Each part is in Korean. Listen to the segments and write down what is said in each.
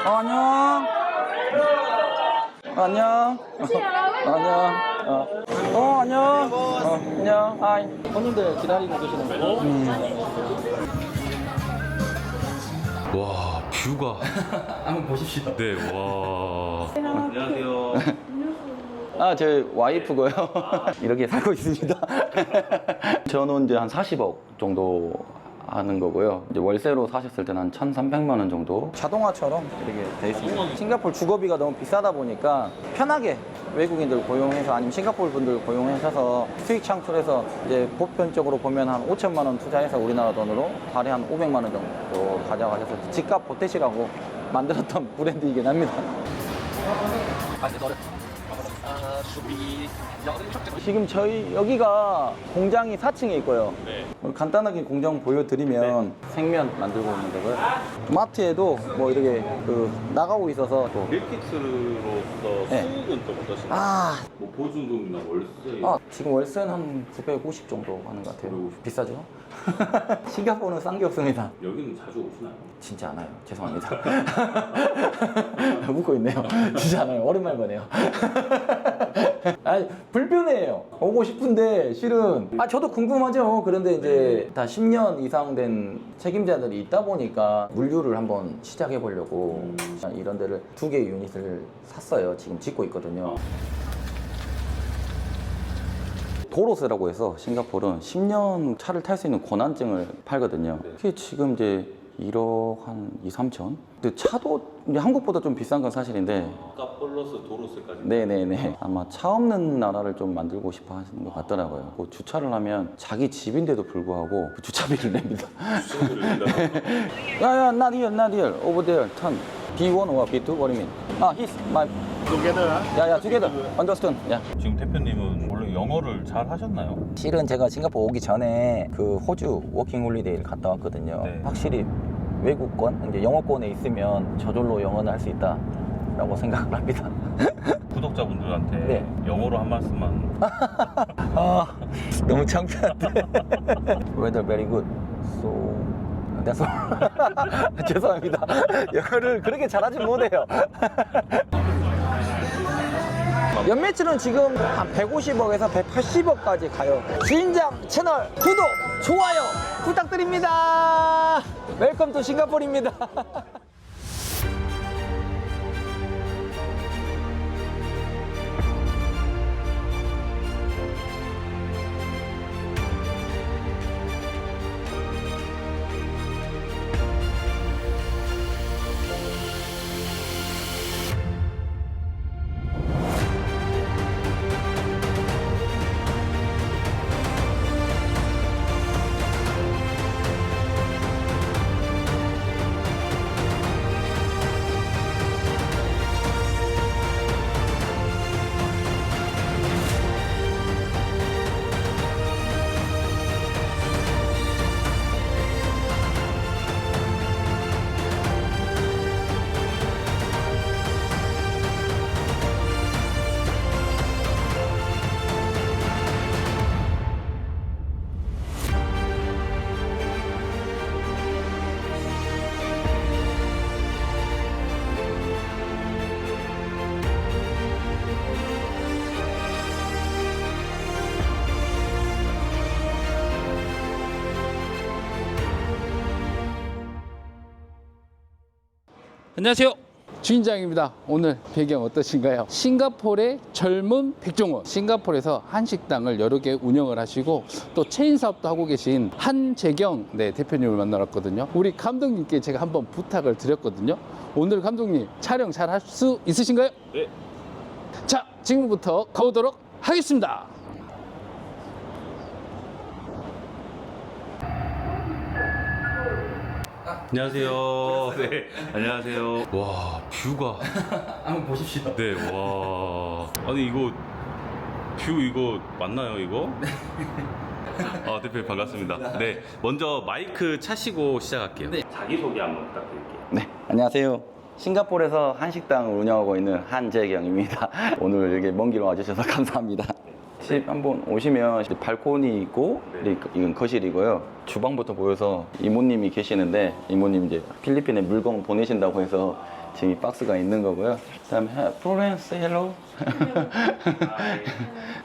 안녕. 안녕. 안녕. 안녕. 안녕. 하이. 손님들 기다리고 계시는 거. 와, 뷰가. 한번 보십시오. 네, 와. 안녕하세요. 제 와이프고요. 이렇게 살고 있습니다. 저는 이제 한 40억 정도 하는 거고요. 이제 월세로 사셨을 때는 한 1,300만 원 정도. 자동화처럼 이렇게 돼 있습니다. 싱가포르 주거비가 너무 비싸다 보니까 편하게 외국인들 고용해서 아니면 싱가포르 분들 고용하셔서 수익 창출해서 이제 보편적으로 보면 한 5천만 원 투자해서 우리나라 돈으로 달에 한 500만 원 정도 가져가셔서 집값 보태시라고 만들었던 브랜드이긴 합니다. 지금 저희 여기가 공장이 4층에 있고요. 네. 간단하게 공장 보여드리면 생면 만들고 있는 거고요. 마트에도 뭐 이렇게 나가고 있어서 또 밀키트로서 네. 수익은 좀 어떠신가요? 뭐 보증금이나 월세. 지금 월세는 한 950 정도 하는 것 같아요. 950. 비싸죠? 싱가포르는 싼 게 없습니다. 여기는 자주 오시나요? 진짜 않아요. 죄송합니다. 웃고 있네요. 진짜 않아요. 오랜만에 보네요. 아니, 불편해요. 오고 싶은데 실은 저도 궁금하죠. 그런데 이제 다 10년 이상 된 책임자들이 있다 보니까 물류를 한번 시작해 보려고 이런 데를 2개 유닛을 샀어요. 지금 짓고 있거든요. 도로스라고 해서 싱가포르는 10년 차를 탈 수 있는 권한증을 팔거든요. 그게 지금 이제 1억 한 2, 3천? 근데 차도 이제 한국보다 좀 비싼 건 사실인데. 아까 플러스 도로스까지. 네네네. 아마 차 없는 나라를 좀 만들고 싶어 하시는 것 같더라고요. 그 주차를 하면 자기 집인데도 불구하고 그 주차비를 냅니다. 주차비를 낸다고요? 야야, not here, not here. Over there, turn. B1 or B2? What do you mean? He's my... together. 야야, together. Understood. 야. 지금 대표님은 원래 영어를 잘 하셨나요? 실은 제가 싱가포르 오기 전에 그 호주 워킹 홀리데이를 갔다 왔거든요. 네. 확실히 외국권, 이제 영어권에 있으면 저절로 영어는 할 수 있다라고 생각을 합니다. 구독자분들한테 네. 영어로 한 말씀만. 너무 창피한데. Weather very good. So that's all. 죄송합니다. 영어를 그렇게 잘하진 못해요. 연매출은 지금 한 150억에서 180억까지 가요. 주인장 채널 구독, 좋아요 부탁드립니다. 웰컴 투 싱가포르입니다. 안녕하세요, 주인장입니다. 오늘 배경 어떠신가요? 싱가포르의 젊은 백종원. 싱가포르에서 한식당을 여러 개 운영을 하시고 또 체인 사업도 하고 계신 한재경 대표님을 만나러 왔거든요. 우리 감독님께 제가 한번 부탁을 드렸거든요. 오늘 감독님 촬영 잘 할 수 있으신가요? 네. 자, 지금부터 가보도록 하겠습니다. 안녕하세요. 네, 안녕하세요. 와, 뷰가. 한번 보십시오. 네, 와. 아니, 이거, 뷰 이거 맞나요, 이거? 네. 대표님 반갑습니다. 네, 먼저 마이크 차시고 시작할게요. 네. 자기소개 한번 부탁드릴게요. 네, 안녕하세요. 싱가포르에서 한식당을 운영하고 있는 한재경입니다. 오늘 이렇게 먼 길 와주셔서 감사합니다. 집 한번 오시면 이제 발코니 있고 이건 거실이고요. 주방부터 보여서 이모님이 계시는데 이모님 이제 필리핀에 물건 보내신다고 해서 지금 이 박스가 있는 거고요. 그다음에 프로렌스 헬로.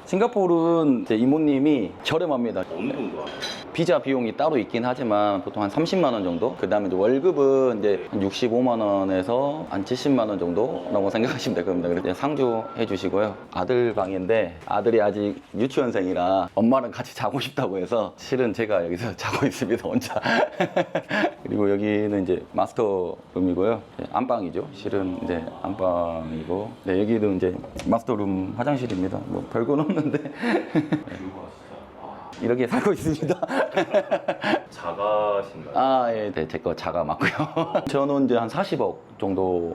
싱가포르는 이제 이모님이 저렴합니다. 어느 정도 하나요? 비자 비용이 따로 있긴 하지만 보통 한 30만 원 정도. 그다음에 이제 월급은 이제 한 65만 원에서 한 70만 원 정도라고 생각하시면 될 겁니다. 그래서 상주해 주시고요. 아들 방인데 아들이 아직 유치원생이라 엄마랑 같이 자고 싶다고 해서 실은 제가 여기서 자고 있습니다, 혼자. 그리고 여기는 이제 마스터 룸이고요. 안방이죠. 실은 이제 안방이고. 네, 여기도 이제 마스터룸 화장실입니다. 뭐 별건 없는데 이렇게 살고 있습니다. 자가신가요? 아, 예, 네, 제 거 자가 맞고요. 저는 이제 한 40억 정도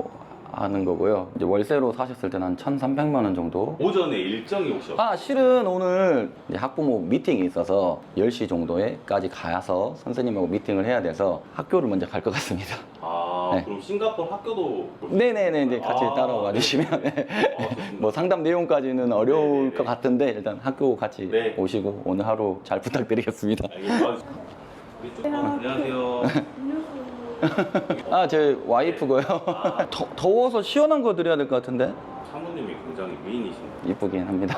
하는 거고요. 이제 월세로 사셨을 때는 한 1,300만 원 정도. 오전에 일정이 혹시 없어요? 아, 실은 오늘 이제 학부모 미팅이 있어서 10시 정도에까지 가서 선생님하고 미팅을 해야 돼서 학교를 먼저 갈 것 같습니다. 네. 네. 그럼 싱가포르 학교도 네네네, 이제 같이 아. 따라와 주시면. 네. 좋습니다. 뭐 상담 내용까지는 어려울 네네네. 것 같은데 일단 학교 같이 네. 오시고 오늘 하루 잘 부탁드리겠습니다. 안녕하세요. 아, 제 와이프고요. 더워서 시원한 거 드려야 될 것 같은데. 사모님이 굉장히 미인이신데 이쁘긴 합니다.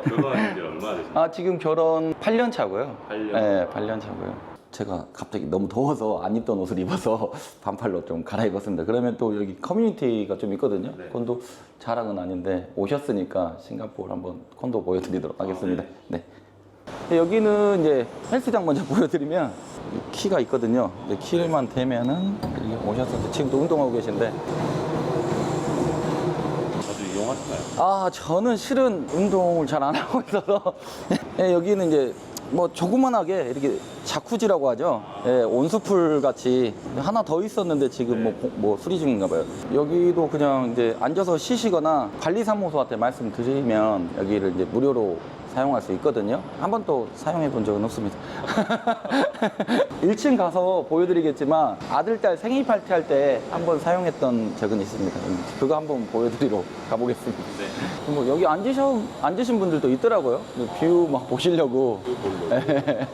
결혼한 지 얼마나 되셨나요? 아, 지금 결혼 8년 차고요. 8년? 네, 8년 차고요. 제가 갑자기 너무 더워서 안 입던 옷을 입어서 반팔로 좀 갈아입었습니다. 그러면 또 여기 커뮤니티가 좀 있거든요. 네. 콘도 자랑은 아닌데 오셨으니까 싱가포르 한번 콘도 보여드리도록 하겠습니다. 네. 네, 여기는 이제 헬스장 먼저 보여드리면 키가 있거든요. 근데 키만 대면은 이렇게 오셨을 때 지금도 운동하고 계신데 자주 이용하시나요? 아, 저는 실은 운동을 잘 안 하고 있어서 네, 여기는 이제 뭐 조그만하게 이렇게 자쿠지라고 하죠. 예, 온수풀 같이 하나 더 있었는데 지금 뭐 수리 중인가 봐요. 여기도 그냥 이제 앉아서 쉬시거나 관리사무소한테 말씀드리면 여기를 이제 무료로 사용할 수 있거든요. 한 번도 사용해 본 적은 없습니다. 1층 가서 보여드리겠지만 아들, 딸 생일 파티 할 때 한 번 사용했던 적은 있습니다. 그거 한번 보여드리러 가보겠습니다. 네. 뭐 여기 앉으신 분들도 있더라고요. 뷰 막 보시려고. 그걸로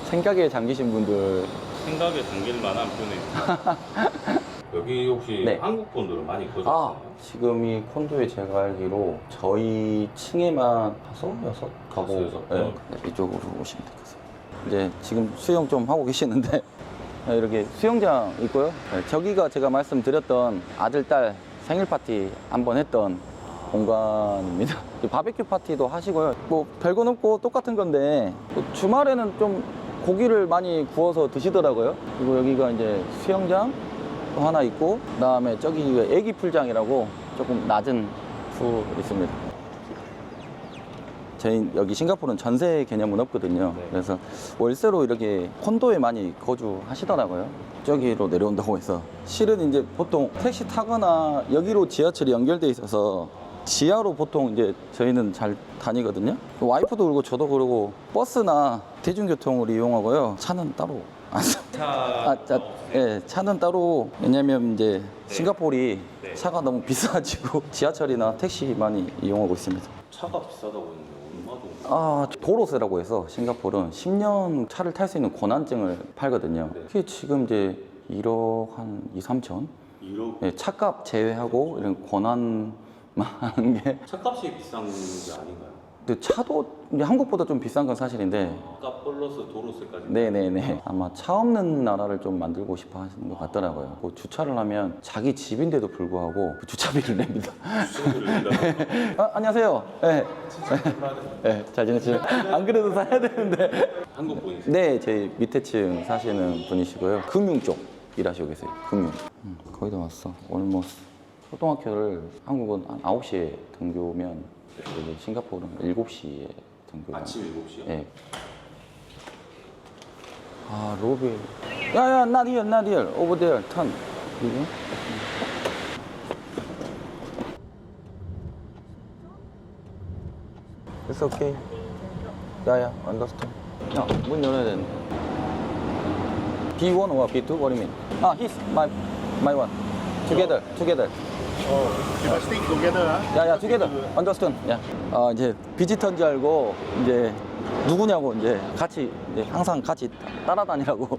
생각에 잠기신 분들. 생각에 잠길 만한 분이 여기 혹시 네. 한국 분들은 많이 아, 거주하시나요? 지금 이 콘도에 제가 알기로 저희 층에만 5, 6 가고 다섯, 여섯? 네, 이쪽으로 오시면 될 것 같습니다. 이제 지금 수영 좀 하고 계시는데 이렇게 수영장 있고요. 네, 저기가 제가 말씀드렸던 아들, 딸 생일 파티 한번 했던 공간입니다. 바베큐 파티도 하시고요. 뭐 별건 없고 똑같은 건데 또 주말에는 좀 고기를 많이 구워서 드시더라고요. 그리고 여기가 이제 수영장 또 하나 있고 그다음에 저기 애기 풀장이라고 조금 낮은 풀 있습니다. 저희 여기 싱가포르는 전세 개념은 없거든요. 네. 그래서 월세로 이렇게 콘도에 많이 거주하시더라고요. 저기로 내려온다고 해서 실은 이제 보통 택시 타거나 여기로 지하철이 연결돼 있어서 지하로 보통 이제 저희는 잘 다니거든요. 와이프도 그러고 저도 그러고 버스나 대중교통을 이용하고요. 차는 따로 안 씁니다. 예, 차는 따로. 왜냐면 이제 싱가포르이 네. 차가 너무 비싸지고 지하철이나 택시 많이 이용하고 있습니다. 차가 비싸다고 했는데 얼마 정도? 아, 도로세라고 해서 싱가포르는 10년 차를 탈 수 있는 권한증을 팔거든요. 네. 그게 지금 이제 1억 한 2, 3천? 1억? 예, 차값 제외하고 이런 권한만 하는 게. 차값이 비싼 게 아닌가요? 근데 차도 이제 한국보다 좀 비싼 건 사실인데. 값 플러스 도로세까지. 네네네. 아마 차 없는 나라를 좀 만들고 싶어 하시는 것 같더라고요. 뭐 주차를 하면 자기 집인데도 불구하고 그 주차비를 냅니다. 수수료를 낸다. 아, 안녕하세요. 네. 네, 잘 지내시죠? 안 그래도 사야 되는데. 한국 분이세요? 네, 저희 밑에 층 사시는 분이시고요. 금융 쪽 일하시고 계세요. 금융. 거의 다 왔어. 올모스. 초등학교를 한국은 한 9시에 등교면 여기 싱가포르는 7시에 등교. 아침 7시요? 네. 아, 로비. 야야, not here, not here. Over there, turn. 이게? It's okay. 야야, understand. 야, 문 열어야 되는데. B1 or B2? What do you mean? Ah, his, my one. Together. You must stick together. 야야 together. Understand? 야. 이제 비지터인 줄 알고 이제 누구냐고 이제 같이 이제 항상 같이 따라다니라고.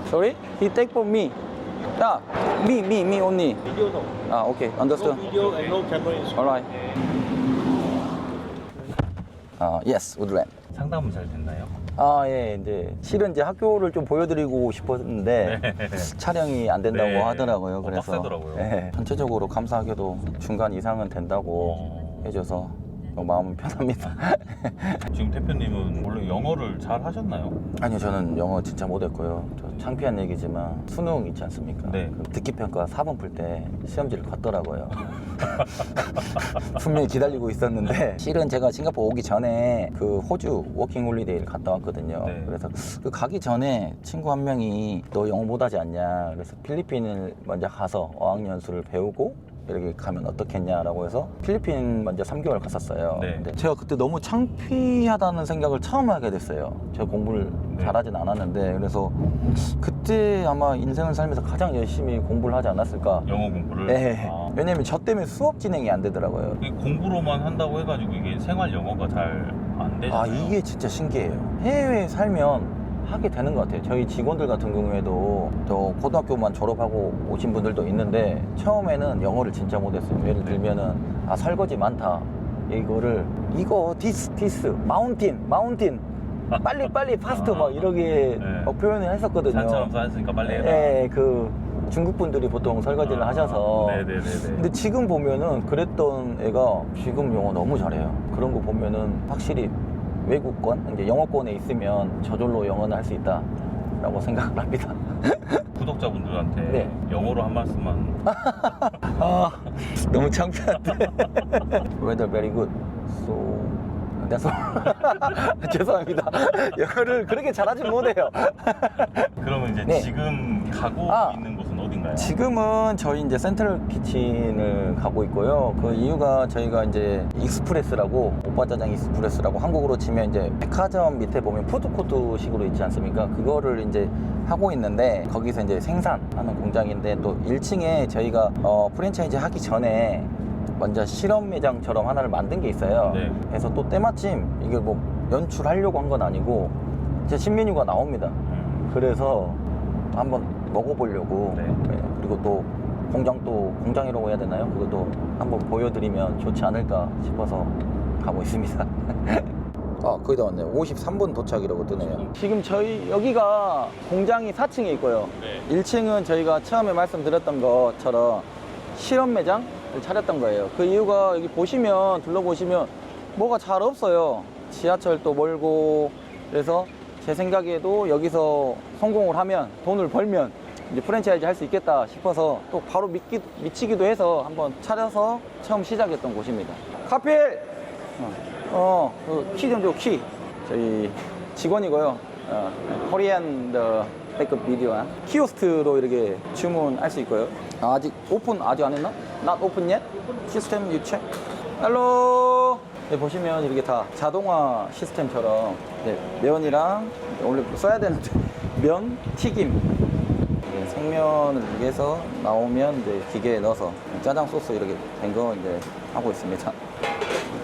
Sorry? He take for me. 야, me only. Video no. Okay, No understand. video and no camera is. Alright. Yes, would land. 상담은 잘 됐나요? 예, 이제 실은 이제 학교를 좀 보여드리고 싶었는데 촬영이 안 된다고 네. 하더라고요. 그래서 빡세더라고요. 예, 전체적으로 감사하게도 중간 이상은 된다고 해줘서 마음은 편합니다. 지금 대표님은 원래 영어를 잘 하셨나요? 아니요, 저는 영어 진짜 못했고요. 저 창피한 얘기지만 수능 있지 않습니까? 네. 그 듣기평가 4번 풀 때 시험지를 걷더라고요. 분명히 기다리고 있었는데 실은 제가 싱가포르 오기 전에 그 호주 워킹 홀리데이를 갔다 왔거든요. 네. 그래서 그 가기 전에 친구 한 명이 너 영어 못하지 않냐, 그래서 필리핀을 먼저 가서 어학연수를 배우고 이렇게 가면 어떻겠냐라고 해서 필리핀 먼저 3개월 갔었어요. 네. 근데 제가 그때 너무 창피하다는 생각을 처음 하게 됐어요. 제가 공부를 네. 잘하진 않았는데, 그래서 그때 아마 인생을 살면서 가장 열심히 공부를 하지 않았을까. 영어 공부를? 네. 아, 왜냐면 저 때문에 수업 진행이 안 되더라고요. 이게 공부로만 한다고 해가지고 이게 생활 영어가 잘 안 되잖아요. 이게 진짜 신기해요. 해외에 살면 하게 되는 것 같아요. 저희 직원들 같은 경우에도 저 고등학교만 졸업하고 오신 분들도 있는데 처음에는 영어를 진짜 못했어요. 예를 들면은 설거지 많다, 이거 디스 마운틴 빨리 파스트 막 이렇게 네. 막 표현을 했었거든요. 산처럼 쌓였으니까 빨리 해라. 네, 그 중국 분들이 보통 설거지를 하셔서. 네네네네. 근데 지금 보면은 그랬던 애가 지금 영어 너무 잘해요. 그런 거 보면은 확실히 외국권, 이제 영어권에 있으면 저절로 영어는 할 수 있다라고 생각을 합니다. 구독자분들한테 네. 영어로 한 말씀만. 너무 창피한데. Weather very good. So that's all. 죄송합니다. 영어를 그렇게 잘하진 못해요. 그러면 이제 네. 지금 가고 아. 있는 곳은 어딘가요? 지금은 저희 이제 센트럴 키친을 가고 있고요. 그 이유가 저희가 이제 익스프레스라고, 오빠짜장 익스프레스라고 한국으로 치면 이제 백화점 밑에 보면 푸드코트식으로 있지 않습니까? 그거를 이제 하고 있는데 거기서 이제 생산하는 공장인데, 또 1층에 저희가 프랜차이즈 하기 전에 먼저 실험 매장처럼 하나를 만든 게 있어요. 네. 그래서 또 때마침 이게 뭐 연출하려고 한 건 아니고 제 신메뉴가 나옵니다. 그래서 한번 먹어보려고. 네. 네. 그리고 또 공장이라고 해야 되나요? 그것도 한번 보여드리면 좋지 않을까 싶어서 가고 있습니다. 거의 다 왔네요. 53분 도착이라고 뜨네요. 지금 저희 여기가 공장이 4층에 있고요. 네. 1층은 저희가 처음에 말씀드렸던 것처럼 실험 매장을 차렸던 거예요. 그 이유가 여기 보시면, 둘러보시면 뭐가 잘 없어요. 지하철도 멀고. 그래서 제 생각에도 여기서 성공을 하면, 돈을 벌면 이제 프랜차이즈 할 수 있겠다 싶어서 또 바로 미치기도 해서 한번 차려서 처음 시작했던 곳입니다. 카필! 키 좀 줘, 키. 저희 직원이고요. 코리안 백업 비디오 키오스트로 이렇게 주문할 수 있고요. 아직 오픈 아직 안 했나? Not open yet? 시스템 you check? 헬로. 네, 보시면 이렇게 다 자동화 시스템처럼, 네, 면이랑 원래 써야 되는데 면, 튀김, 네, 생면을 위해서 나오면 이제 기계에 넣어서 짜장 소스 이렇게 된 거 이제 하고 있습니다.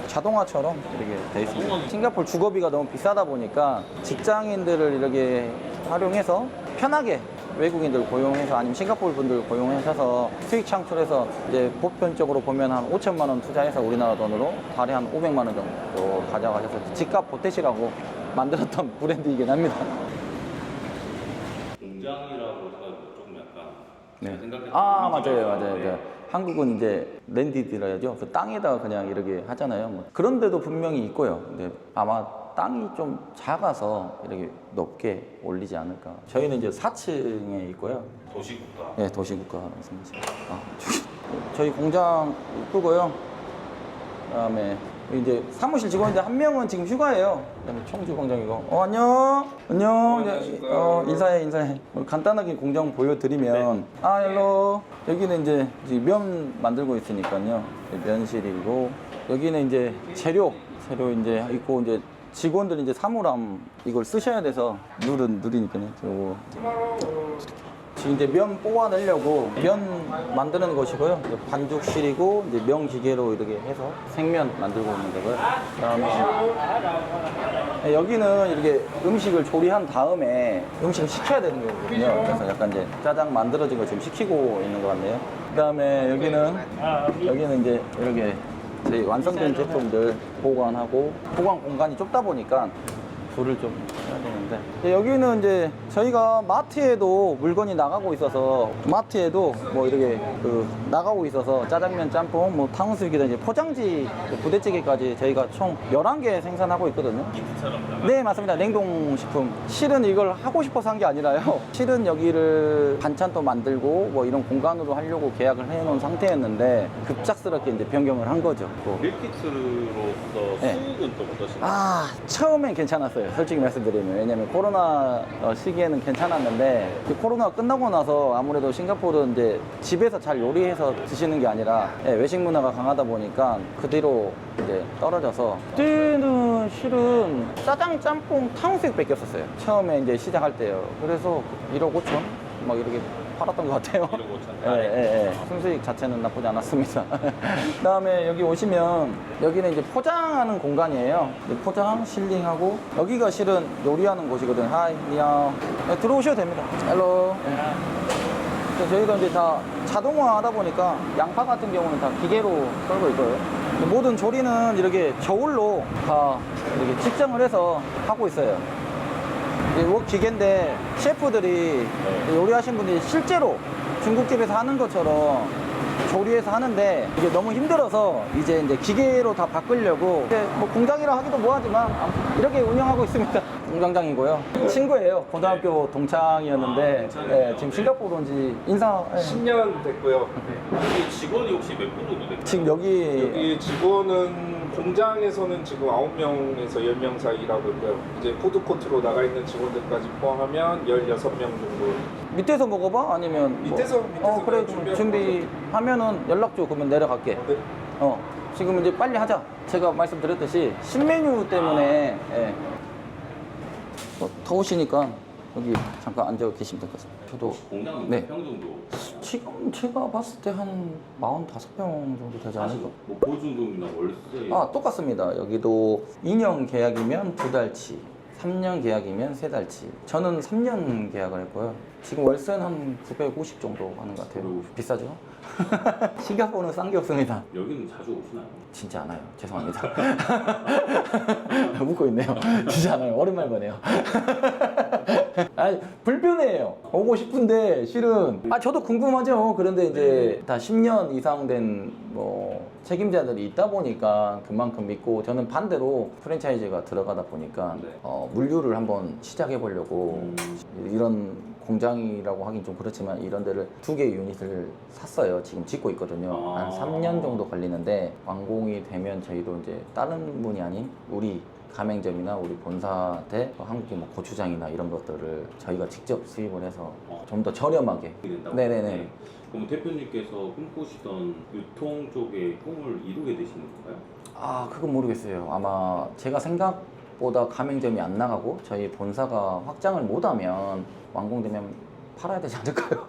자동화처럼 이렇게 돼 있습니다. 싱가포르 주거비가 너무 비싸다 보니까 직장인들을 이렇게 활용해서 편하게 외국인들 고용해서, 아니면 싱가포르 분들 고용하셔서 수익 창출해서 이제 보편적으로 보면 한 5천만 원 투자해서 우리나라 돈으로 달에 한 500만 원 정도 가져가셔서 집값 보태시라고 만들었던 브랜드이긴 합니다. 공장이라고 해가지고 조금 약간 네. 제가 생각했던 맞아요. 한국은 이제 랜디드라야죠. 그 땅에다가 그냥 이렇게 하잖아요. 뭐 그런 데도 분명히 있고요. 근데 아마 땅이 좀 작아서 이렇게 높게 올리지 않을까. 저희는 이제 4층에 있고요. 도시국가. 네, 도시국가 말씀하시죠. 저희 공장 이쁘고요. 그다음에 이제 사무실 직원인데 한 명은 지금 휴가예요. 그다음에 청주 공장이고. 안녕. 이제, 인사해. 간단하게 공장 보여드리면, 헬로. 여기는 이제 면 만들고 있으니까요. 면실이고, 여기는 이제 재료 이제 있고, 이제 직원들이 이제 사물함 이걸 쓰셔야 돼서 누리니까요. 요거 지금 이제 면 뽑아내려고 면 만드는 곳이고요. 이제 반죽실이고 이제 면 기계로 이렇게 해서 생면 만들고 있는 거고요. 그다음에 여기는 이렇게 음식을 조리한 다음에 음식을 식혀야 되는 거거든요. 그래서 약간 이제 짜장 만들어진 거 지금 식히고 있는 것 같네요. 그다음에 여기는 이제 이렇게 저희 완성된 제품들 보관하고 보관 공간이 좁다 보니까 불을 좀 해야 되는데 여기는 이제 저희가 마트에도 물건이 나가고 있어서 마트에도 뭐 이렇게 나가고 있어서 짜장면, 짬뽕, 뭐 탕수육이든 이제 포장지 부대찌개까지 저희가 총 11개 생산하고 있거든요. 네, 맞습니다. 냉동식품. 실은 이걸 하고 싶어서 한 게 아니라요. 실은 여기를 반찬도 만들고 뭐 이런 공간으로 하려고 계약을 해놓은 상태였는데 급작스럽게 이제 변경을 한 거죠. 밀키트로서 네. 수익은 좀 어떠신가요? 처음엔 괜찮았어요. 솔직히 말씀드리면. 왜냐면 코로나 시기에는 괜찮았는데 코로나가 끝나고 나서 아무래도 싱가포르는 이제 집에서 잘 요리해서 드시는 게 아니라 외식 문화가 강하다 보니까 그 뒤로 이제 떨어져서 그때는 실은 짜장, 짬뽕, 탕수육 뺏겼었어요. 처음에 이제 시작할 때요. 그래서 1억 5천 막 이렇게 팔았던 것 같아요. 1억 5천. 순수익 자체는 나쁘지 않았습니다. 그다음에 여기 오시면 여기는 이제 포장하는 공간이에요. 포장, 실링하고 여기가 실은 요리하는 곳이거든. 하이, 니아오. 들어오셔도 됩니다. 헬로. 저희가 이제 다 자동화하다 보니까 양파 같은 경우는 다 기계로 썰고 있고요. 모든 조리는 이렇게 저울로 다 이렇게 측정을 해서 하고 있어요. 이게 기계인데 셰프들이 요리하신 분들이 실제로 중국집에서 하는 것처럼 조리해서 하는데 이게 너무 힘들어서 이제 기계로 다 바꾸려고 뭐 공장이라 하기도 뭐하지만 아무튼 이렇게 운영하고 있습니다. 공장장이고요. 친구예요. 고등학교 동창이었는데 지금 싱가포르 온 지 10년 됐고요. 여기 직원이 혹시 몇 분 정도 될까요? 지금 여기 직원은 공장에서는 지금 9명에서 10명 사이 일하고 있고요. 이제 푸드코트로 나가 있는 직원들까지 포함하면 16명 정도. 밑에서 먹어봐? 아니면 밑에서 그래 준비하고 준비하면은 연락 줘. 그러면 내려갈게. 네. 지금 이제 빨리 하자. 제가 말씀드렸듯이 신메뉴 때문에 더우시니까 여기 잠깐 앉아 계시면 될 것 같습니다. 저도 공장은 네. 몇 평 정도? 지금 제가 봤을 때 한 45평 정도 되지 않을까? 뭐 보증금이나 월세 똑같습니다. 여기도 2년 계약이면 2달치, 3년 계약이면 3달치. 저는 3년 계약을 했고요. 지금 월세는 한 950 정도 하는 것 같아요. 950. 비싸죠? 싱가포르는 싼 게 없습니다. 여기는 자주 오시나요? 진짜 않아요. 죄송합니다. 웃고 있네요. 진짜 않아요. 오랜만에 보네요. 아니, 불편해요. 오고 싶은데 실은 저도 궁금하죠. 그런데 이제 다 10년 이상 된 뭐 책임자들이 있다 보니까 그만큼 믿고 저는 반대로 프랜차이즈가 들어가다 보니까 네. 물류를 한번 시작해 보려고 이런 공장이라고 하긴 좀 그렇지만 이런 데를 2개의 유닛을 샀어요. 지금 짓고 있거든요. 한 3년 정도 걸리는데 완공이 되면 저희도 이제 다른 분이 아닌 우리 가맹점이나 우리 본사한테 한국의 뭐 고추장이나 이런 것들을 저희가 직접 수입을 해서 좀 더 저렴하게. 된다고? 네네네. 네. 그럼 대표님께서 꿈꾸시던 유통 쪽의 꿈을 이루게 되시는 건가요? 그건 모르겠어요. 아마 제가 생각보다 가맹점이 안 나가고 저희 본사가 확장을 못하면 완공되면 팔아야 되지 않을까요?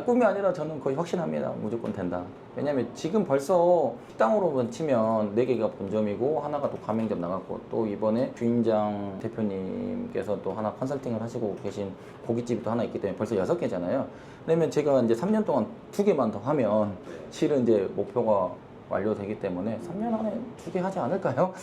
꿈이 아니라 저는 거의 확신합니다. 무조건 된다. 왜냐면 지금 벌써 식당으로만 치면 4개가 본점이고 하나가 또 가맹점 나갔고 또 이번에 주인장 대표님께서 또 하나 컨설팅을 하시고 계신 고깃집이 또 하나 있기 때문에 벌써 6개잖아요. 그러면 제가 이제 3년 동안 2개만 더 하면 실은 이제 목표가 완료되기 때문에 3년 안에 2개 하지 않을까요?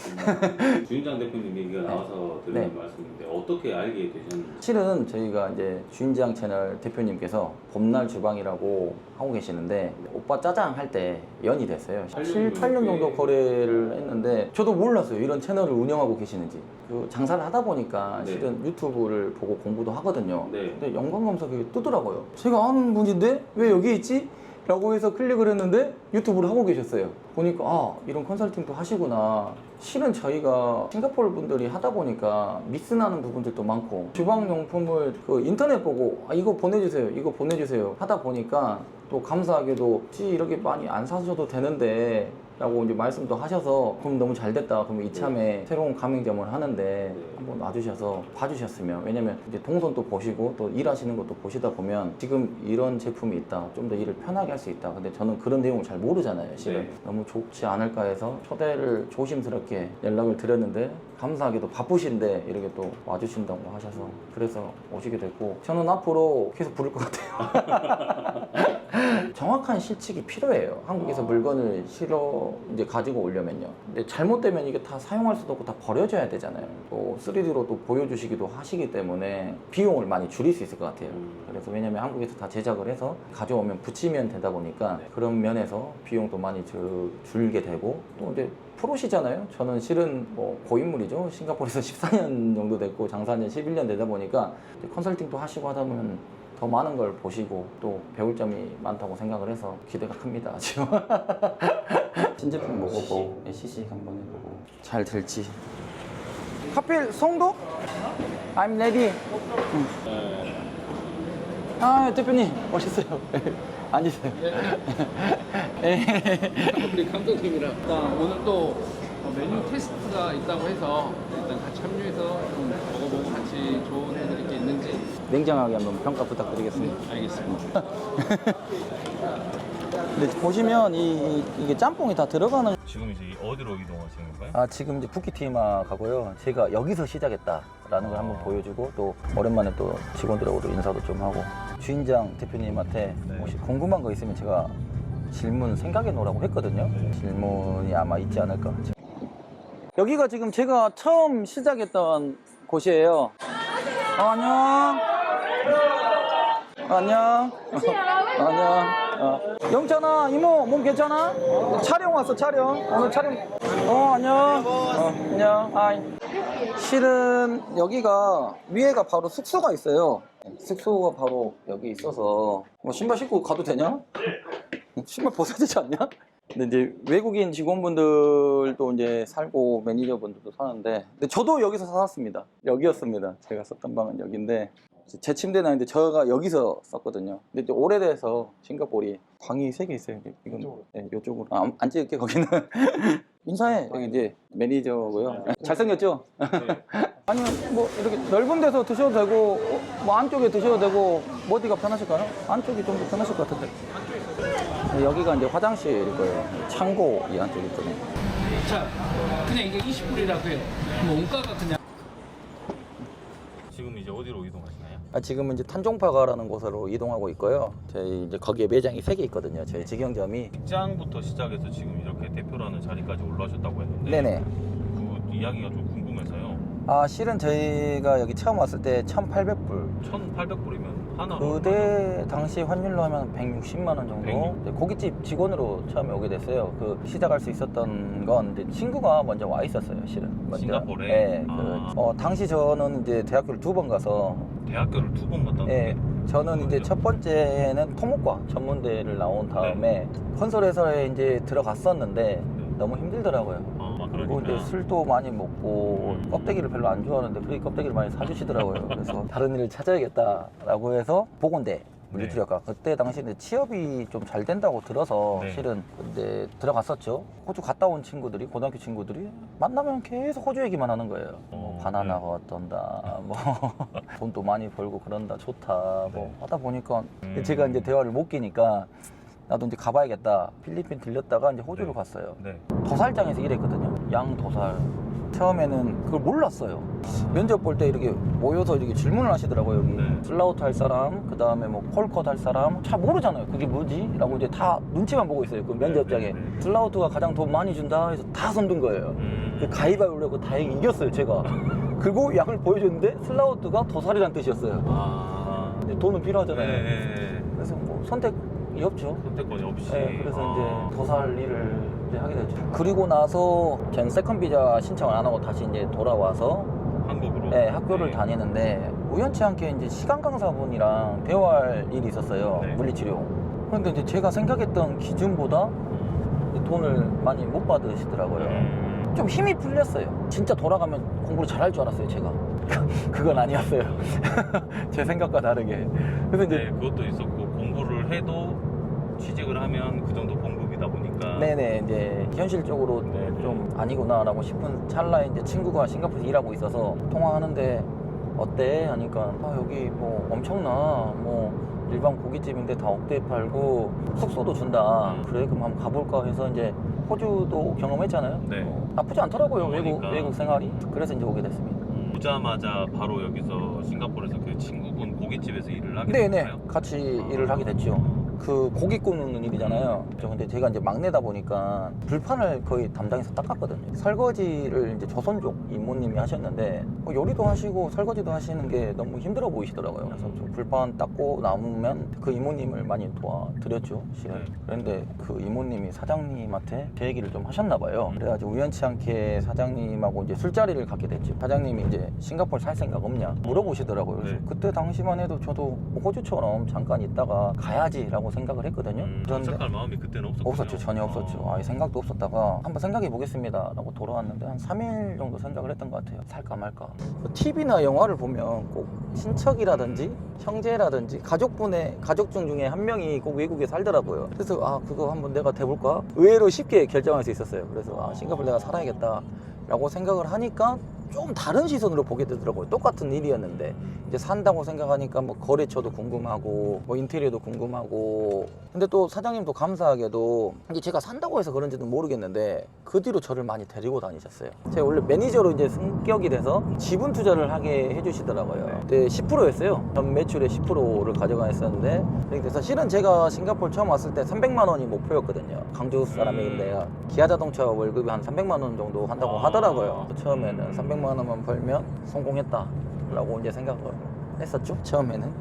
주인장 대표님 얘기가 나와서 드리는 말씀인데 어떻게 알게 되셨는지? 실은 저희가 이제 주인장 채널 대표님께서 봄날 주방이라고 하고 계시는데 오빠 짜장 할 때 연이 됐어요. 7, 8년 정도 거래를 했는데 저도 몰랐어요. 이런 채널을 운영하고 계시는지. 그 장사를 하다 보니까 네. 실은 유튜브를 보고 공부도 하거든요. 네. 근데 연관검색이 뜨더라고요. 제가 아는 분인데 왜 여기 있지? 라고 해서 클릭을 했는데 유튜브를 하고 계셨어요. 보니까 이런 컨설팅도 하시구나. 실은 저희가 싱가포르 분들이 하다 보니까 미스나는 부분들도 많고 주방용품을 그 인터넷 보고 이거 보내주세요 이거 보내주세요 하다 보니까 또 감사하게도 굳이 이렇게 많이 안 사셔도 되는데 라고 이제 말씀도 하셔서 그럼 너무 잘 됐다. 그럼 이참에 새로운 가맹점을 하는데 한번 와주셔서 봐주셨으면, 왜냐면 이제 동선도 보시고 또 일하시는 것도 보시다 보면 지금 이런 제품이 있다. 좀 더 일을 편하게 할 수 있다. 근데 저는 그런 내용을 잘 모르잖아요. 실은 네. 너무 좋지 않을까 해서 초대를 조심스럽게 연락을 드렸는데 감사하게도 바쁘신데 이렇게 또 와주신다고 하셔서 그래서 오시게 됐고, 저는 앞으로 계속 부를 것 같아요. 정확한 실측이 필요해요. 한국에서 물건을 실어 이제 가지고 오려면요. 근데 잘못되면 이게 다 사용할 수도 없고 다 버려져야 되잖아요. 또 3D로 또 보여주시기도 하시기 때문에 비용을 많이 줄일 수 있을 것 같아요. 그래서 왜냐면 한국에서 다 제작을 해서 가져오면 붙이면 되다 보니까 그런 면에서 비용도 많이 줄게 되고, 또 이제 프로시잖아요. 저는 실은 뭐 고인물이죠. 싱가포르에서 14년 정도 됐고 장사한 지 11년 되다 보니까 이제 컨설팅도 하시고 하다 보면 더 많은 걸 보시고 또 배울 점이 많다고 생각을 해서 기대가 큽니다. 지금 신제품 먹어보고 CC 한번 해보고 잘 될지. 하필 송도? I'm ready. 아 대표님 오셨어요. 앉으세요. 우리 감독님이랑 일단 오늘 또 메뉴 테스트가 있다고 해서 일단 같이 참여해서 좀 먹어보고 같이 조언해드릴 게 있는지. 냉정하게 한번 평가 부탁드리겠습니다. 알겠습니다. 근데 보시면 이게 짬뽕이 다 들어가는. 지금 이제 어디로 이동하시는 건가요? 아 지금 이제 부키티마 가고요. 제가 여기서 시작했다라는 걸 한번 보여주고, 또 오랜만에 또 직원들하고도 인사도 좀 하고, 주인장 대표님한테 네. 혹시 궁금한 거 있으면 제가 질문 생각해 놓으라고 했거든요. 질문이 아마 있지 않을까. 여기가 지금 제가 처음 시작했던 곳이에요. 안녕. 안녕. 안녕. 영찬아, 이모, 몸 괜찮아? 촬영 왔어, 촬영. 오늘 촬영. 안녕. 안녕. 하이. 실은 여기가 위에가 바로 숙소가 있어요. 숙소가 바로 여기 있어서 뭐 신발 신고 가도 되냐? 신발 벗어야 되지 않냐? 근데 이제 외국인 직원분들도 이제 살고 매니저분들도 사는데, 근데 저도 여기서 살았습니다. 여기였습니다. 제가 썼던 방은 여기인데, 제 침대는 아닌데 제가 여기서 썼거든요. 근데 이제 오래돼서 싱가포르이 방이 3개 있어요. 이건 네, 이쪽으로 안 찍을게. 거기는 인사해. 여기 이제 매니저고요. 잘생겼죠? 아니면 뭐 이렇게 넓은 데서 드셔도 되고, 뭐 안쪽에 드셔도 되고, 뭐 어디가 편하실까요? 안쪽이 좀 더 편하실 것 같은데. 여기가 이제 화장실일 거예요. 창고 이 안쪽에 있거든요. 자, 그냥 이게 20불이라고 해요. 뭐 원가가 그냥. 지금 이제 어디로 이동하시나요? 지금은 이제 탄종파가라는 곳으로 이동하고 있고요. 저희 이제 거기에 매장이 3개 있거든요. 저희 직영점이. 직장부터 시작해서 지금 이렇게 대표라는 자리까지 올라오셨다고 했는데, 네네. 그 이야기가 좀 궁금해서요. 실은 저희가 여기 처음 왔을 때 1,800불. 1,800불이면 하나로 그때 당시 환율로 하면 160만 원 정도. 160. 네, 고깃집 직원으로 처음에 오게 됐어요. 그 시작할 수 있었던 건 이제 친구가 먼저 와 있었어요. 실은. 먼저. 싱가포르에? 네. 아. 당시 저는 이제 대학교를 2번 가서. 대학교를 2번 갔다는 네. 게? 저는 이제 첫 번째는 토목과 전문대를 나온 다음에 건설 회사에 이제 들어갔었는데 너무 힘들더라고요. 그리고 이제 술도 많이 먹고 껍데기를 별로 안 좋아하는데 그렇게 껍데기를 많이 사주시더라고요. 그래서 다른 일을 찾아야겠다라고 해서 보건대 물리투력과 그때 당시 이제 취업이 좀 잘 된다고 들어서 네. 실은 근데 들어갔었죠. 호주 갔다 온 친구들이, 고등학교 친구들이 만나면 계속 호주 얘기만 하는 거예요. 뭐 바나나가 어떤다, 뭐 돈도 많이 벌고 그런다, 좋다, 뭐 하다 보니까 제가 이제 대화를 못 끼니까 나도 이제 가봐야겠다. 필리핀 들렸다가 이제 호주로 갔어요. 네. 도살장에서 일했거든요. 양도살. 처음에는 그걸 몰랐어요. 면접 볼 때 이렇게 모여서 이렇게 질문을 하시더라고요. 여기 네. 슬라우트 할 사람, 그 다음에 뭐 콜컷 할 사람, 잘 모르잖아요. 그게 뭐지? 라고 이제 다 눈치만 보고 있어요. 그 면접장에. 네. 슬라우트가 가장 돈 많이 준다 해서 다 손든 거예요. 그 가위바위보를 하고 다행히 이겼어요, 제가. 그리고 양을 보여줬는데 슬라우트가 도살이란 뜻이었어요. 근데 돈은 필요하잖아요. 네. 그래서 뭐 선택이 없죠. 선택권이 없이. 네, 그래서 이제 도살 일을 이제 하게 됐죠. 그리고 나서 전 세컨 비자 신청을 안 하고 다시 이제 돌아와서 한국으로. 네, 학교를 다니는데 우연치 않게 이제 시간 강사분이랑 대화할 일이 있었어요. 네. 물리치료. 그런데 이제 제가 생각했던 기준보다 돈을 많이 못 받으시더라고요. 좀 힘이 풀렸어요. 진짜 돌아가면 공부를 잘할 줄 알았어요, 제가. 그건 아니었어요. 제 생각과 다르게. 그래서 이제 네, 그것도 있었고 공부를 해도 취직을 하면 그 정도 봉급이다. 있다 보니까. 네네, 이제 현실적으로 네네. 좀 아니구나라고 싶은 찰나에 이제 친구가 싱가포르에서 일하고 있어서 통화하는데 어때? 하니까 여기 뭐 엄청나, 뭐 일반 고깃집인데 다 억대에 팔고 숙소도 준다. 그래 그럼 한번 가볼까 해서 이제 호주도 경험했잖아요. 네. 나쁘지 않더라고요. 그러니까. 외국 생활이. 그래서 이제 오게 됐습니다. 오자마자 바로 여기서 싱가포르에서 그 친구분 고깃집에서 일을 하게 네네, 됐나요? 같이 일을 하게 됐죠. 그 고기 굽는 일이잖아요. 근데 제가 이제 막내다 보니까 불판을 거의 담당해서 닦았거든요. 설거지를 이제 조선족 이모님이 하셨는데 요리도 하시고 설거지도 하시는 게 너무 힘들어 보이시더라고요. 그래서 좀 불판 닦고 남으면 그 이모님을 많이 도와드렸죠, 실은. 그런데 그 이모님이 사장님한테 제 얘기를 좀 하셨나 봐요. 그래가지고 우연치 않게 사장님하고 이제 술자리를 갖게 됐죠. 사장님이 이제 싱가포르 살 생각 없냐 물어보시더라고요. 그래서 네. 그때 당시만 해도 저도 뭐 호주처럼 잠깐 있다가 가야지라고 생각을 했거든요. 그런데 정착할 마음이 그때는 없었군요. 없었죠. 전혀 없었죠. 아예 생각도 없었다가 한번 생각해 보겠습니다 라고 돌아왔는데 한 3일 정도 생각을 했던 것 같아요. 살까 말까. TV나 영화를 보면 꼭 친척이라든지 형제라든지 가족 중에 한 명이 꼭 외국에 살더라고요. 그래서 그거 한번 내가 돼볼까? 의외로 쉽게 결정할 수 있었어요. 그래서 싱가포르 내가 살아야겠다 라고 생각을 하니까 좀 다른 시선으로 보게 되더라고요. 똑같은 일이었는데 이제 산다고 생각하니까 뭐 거래처도 궁금하고 뭐 인테리어도 궁금하고. 근데 또 사장님도 감사하게도 이제 제가 산다고 해서 그런지는 모르겠는데 그 뒤로 저를 많이 데리고 다니셨어요. 제가 원래 매니저로 이제 승격이 돼서 지분 투자를 하게 해주시더라고요. 그때 10%였어요. 전 매출의 10%를 가져가했었는데, 그래서 실은 제가 싱가포르 처음 왔을 때 300만 원이 목표였거든요. 강주 사람인데 기아 자동차 월급이 한 300만 원 정도 한다고 하더라고요. 처음에는 300만 원만 벌면 성공했다라고 이제 생각을 했었죠, 처음에는.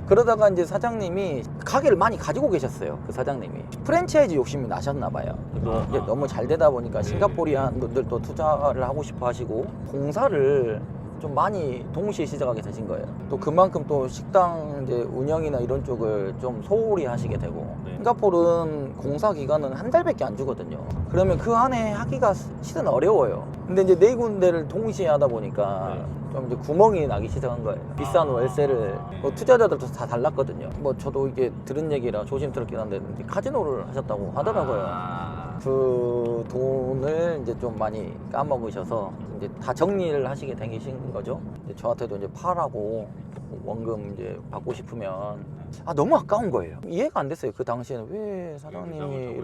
그러다가 이제 사장님이 가게를 많이 가지고 계셨어요. 그 사장님이 프랜차이즈 욕심이 나셨나 봐요. 또 이제 너무 잘 되다 보니까 싱가포르한 분들도 투자를 하고 싶어 하시고 공사를 좀 많이 동시에 시작하게 되신 거예요. 또 그만큼 또 식당 이제 운영이나 이런 쪽을 좀 소홀히 하시게 되고. 싱가포르는 공사 기간은 한 달밖에 안 주거든요. 그러면 그 안에 하기가 실은 어려워요. 근데 이제 네 군데를 동시에 하다 보니까 좀 이제 구멍이 나기 시작한 거예요. 비싼 월세를. 뭐 투자자들도 다 달랐거든요. 뭐 저도 이게 들은 얘기라 조심스럽긴 한데 카지노를 하셨다고 하더라고요. 그 돈을 이제 좀 많이 까먹으셔서 이제 다 정리를 하시게 되신 거죠. 이제 저한테도 이제 팔라고 원금 이제 받고 싶으면 너무 아까운 거예요. 이해가 안 됐어요. 그 당시에는 왜 사장님이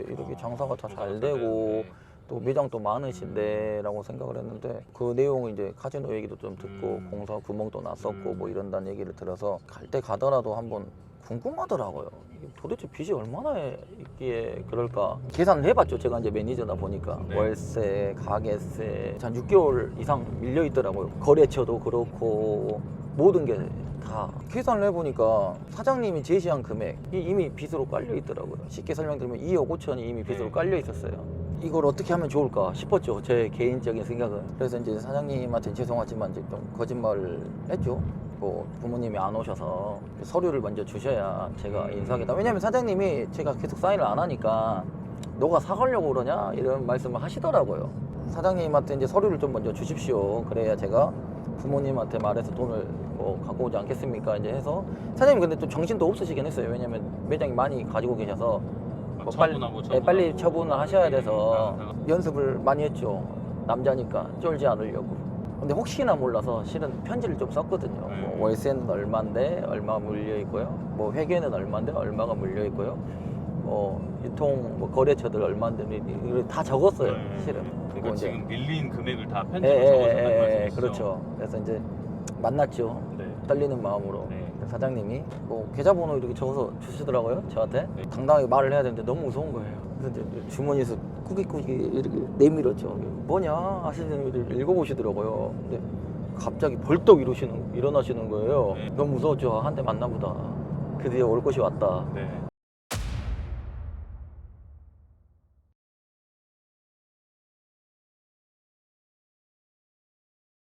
이렇게 장사가 다 잘 되고 또 매장도 많으신데 라고 생각을 했는데, 그 내용을 이제 카지노 얘기도 좀 듣고 공사 구멍도 났었고 뭐 이런다는 얘기를 들어서 갈 때 가더라도 한번 궁금하더라고요. 이게 도대체 빚이 얼마나 있기에 그럴까 계산을 해봤죠. 제가 이제 매니저다 보니까 월세, 가게세 한 6개월 이상 밀려 있더라고요. 거래처도 그렇고 모든 게 다 계산을 해보니까 사장님이 제시한 금액이 이미 빚으로 깔려 있더라고요. 쉽게 설명드리면 2억 5천이 이미 빚으로 깔려 있었어요. 이걸 어떻게 하면 좋을까 싶었죠, 제 개인적인 생각은. 그래서 이제 사장님한테 죄송하지만 이제 좀 거짓말을 했죠. 뭐 부모님이 안 오셔서 서류를 먼저 주셔야 제가 인수하겠다. 왜냐면 사장님이 제가 계속 사인을 안 하니까 너가 사가려고 그러냐 이런 말씀을 하시더라고요. 사장님한테 이제 서류를 좀 먼저 주십시오. 그래야 제가 부모님한테 말해서 돈을 뭐 갖고 오지 않겠습니까 이제 해서. 사장님 근데 또 정신도 없으시긴 했어요. 왜냐면 매장이 많이 가지고 계셔서 뭐 빨리 처분을 하셔야 돼서 연습을 많이 했죠. 남자니까 쫄지 않으려고. 근데 혹시나 몰라서 실은 편지를 좀 썼거든요. 뭐 월세는 얼마인데 얼마 물려 있고요. 뭐 회계는 얼마인데 얼마가 물려 있고요. 뭐 유통 뭐 거래처들 얼마인데 이걸 다 적었어요, 실은. 그러니까 이제 지금 밀린 금액을 다 편지로 적어줬다는 말씀이시죠? 그렇죠. 그래서 이제 만났죠. 떨리는 마음으로. 사장님이 뭐 계좌번호 이렇게 적어서 주시더라고요, 저한테. 당당하게 말을 해야 되는데 너무 무서운 거예요. 그래서 이제 주머니에서 꾸깃꾸깃 이렇게 내밀었죠. 뭐냐 하시는 걸 읽어보시더라고요. 근데 갑자기 벌떡 일어나시는 거예요. 너무 무서웠죠. 한 대 만나보다 드디어 올 것이 왔다.